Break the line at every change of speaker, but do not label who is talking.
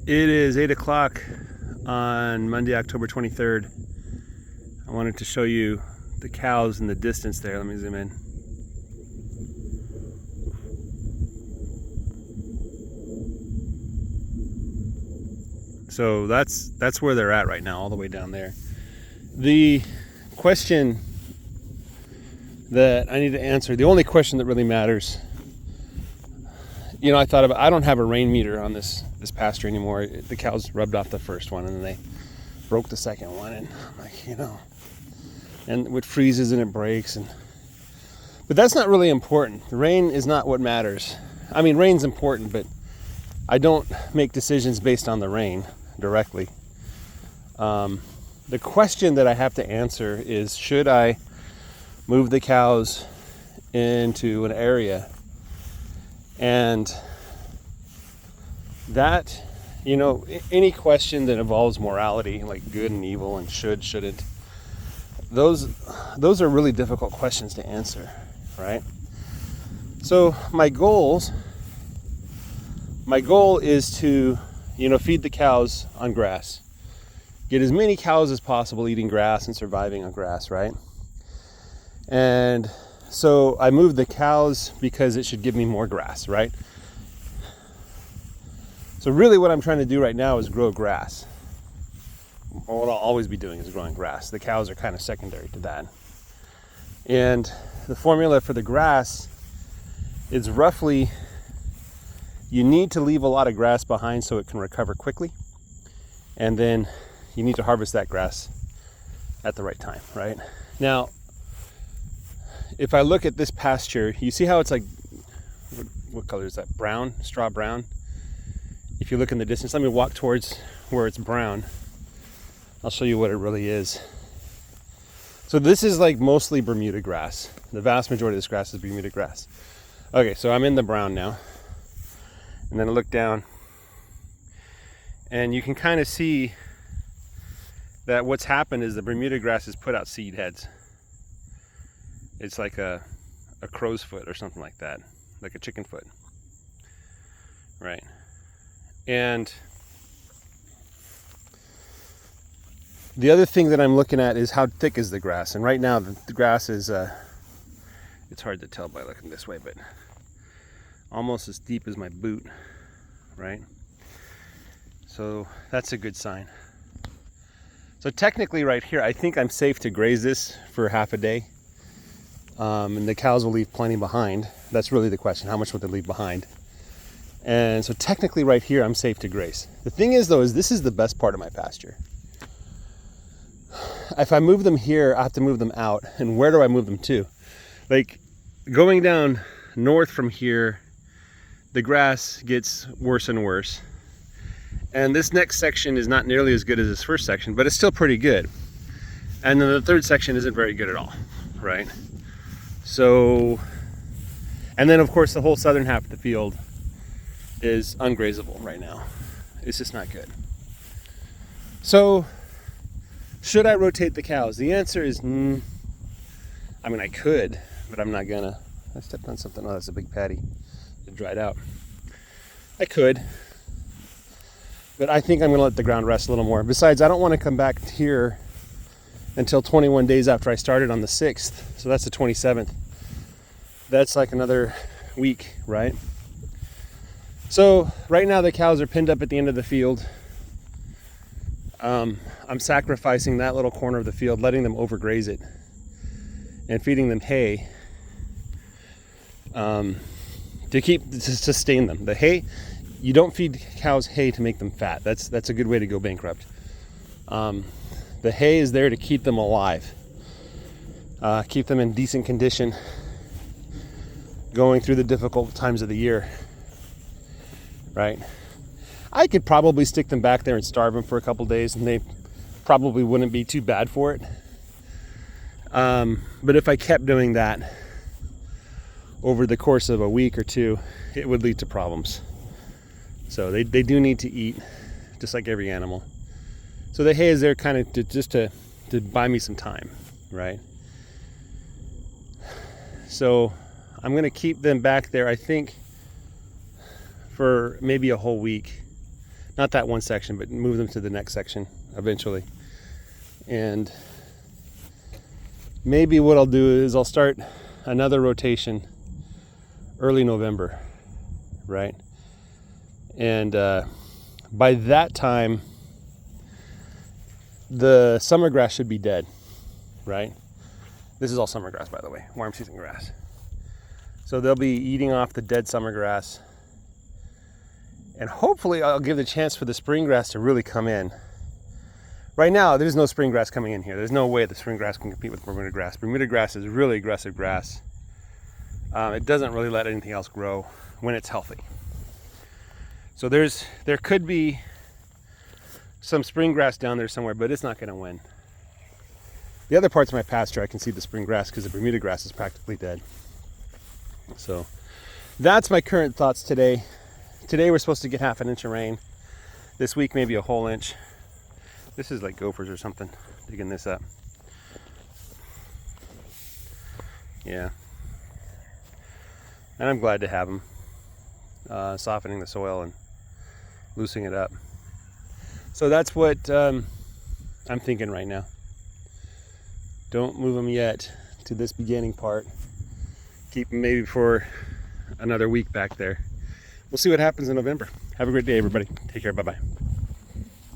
It is 8 o'clock on Monday, October 23rd. I wanted to show you the cows in the distance there. Let me zoom in. So that's where they're at right now, all the way down there. The question that I need to answer, the only question that really matters, I thought about, I don't have a rain meter on this pasture anymore. The cows rubbed off the first one and then they broke the second one, and I'm like, and it freezes and it breaks, but that's not really important. The rain is not what matters. I mean, rain's important, but I don't make decisions based on the rain directly. The question that I have to answer is, should I move the cows into an area? And that, any question that involves morality, like good and evil and shouldn't, those are really difficult questions to answer, right? So my goal is to, feed the cows on grass. Get as many cows as possible eating grass and surviving on grass, right? And so I moved the cows because it should give me more grass, right? So really what I'm trying to do right now is grow grass. What I'll always be doing is growing grass. The cows are kind of secondary to that. And the formula for the grass is roughly, you need to leave a lot of grass behind so it can recover quickly. And then you need to harvest that grass at the right time, right? Now, if I look at this pasture, you see how it's like, what color is that? Brown, straw brown. If you look in the distance, let me walk towards where it's brown. I'll show you what it really is. So this is like mostly Bermuda grass. The vast majority of this grass is Bermuda grass. Okay, so I'm in the brown now. And then I look down and you can kind of see that what's happened is the Bermuda grass has put out seed heads. It's like a crow's foot or something like that, like a chicken foot, right? And the other thing that I'm looking at is how thick is the grass. And right now the grass is, it's hard to tell by looking this way, but almost as deep as my boot, right? So that's a good sign. So technically right here, I think I'm safe to graze this for half a day. And the cows will leave plenty behind. That's really the question. How much will they leave behind? And so technically right here, I'm safe to graze. The thing is though, this is the best part of my pasture. If I move them here, I have to move them out. And where do I move them to? Like going down north from here, the grass gets worse and worse. And this next section is not nearly as good as this first section, but it's still pretty good. And then the third section isn't very good at all, right? So, and then of course the whole southern half of the field is ungrazable right now. It's just not good. So, should I rotate the cows? The answer is, I could, but I'm not gonna. I stepped on something. Oh, that's a big patty. It dried out. I could, but I think I'm gonna let the ground rest a little more. Besides, I don't want to come back here until 21 days after I started on the 6th. So that's the 27th. That's like another week, right? So right now the cows are pinned up at the end of the field. I'm sacrificing that little corner of the field, letting them overgraze it and feeding them hay to sustain them. The hay, you don't feed cows hay to make them fat. That's a good way to go bankrupt. The hay is there to keep them alive, keep them in decent condition, going through the difficult times of the year, right? I could probably stick them back there and starve them for a couple days, and they probably wouldn't be too bad for it. But if I kept doing that over the course of a week or two, it would lead to problems. So they do need to eat, just like every animal. So the hay is there kind of to buy me some time, right? So I'm going to keep them back there, I think, for maybe a whole week. Not that one section, but move them to the next section eventually. And maybe what I'll do is I'll start another rotation early November, right? And by that time, the summer grass should be dead, right? This is all summer grass, by the way, warm season grass. So they'll be eating off the dead summer grass. And hopefully I'll give the chance for the spring grass to really come in. Right now, there's no spring grass coming in here. There's no way the spring grass can compete with Bermuda grass. Bermuda grass is really aggressive grass. It doesn't really let anything else grow when it's healthy. So there could be some spring grass down there somewhere, but it's not going to win. The other parts of my pasture, I can see the spring grass because the Bermuda grass is practically dead. So that's my current thoughts today. Today we're supposed to get half an inch of rain. This week maybe a whole inch. This is like gophers or something digging this up. Yeah. And I'm glad to have them softening the soil and loosening it up. So that's what I'm thinking right now. Don't move them yet to this beginning part. Keep them maybe for another week back there. We'll see what happens in November. Have a great day, everybody. Take care. Bye-bye.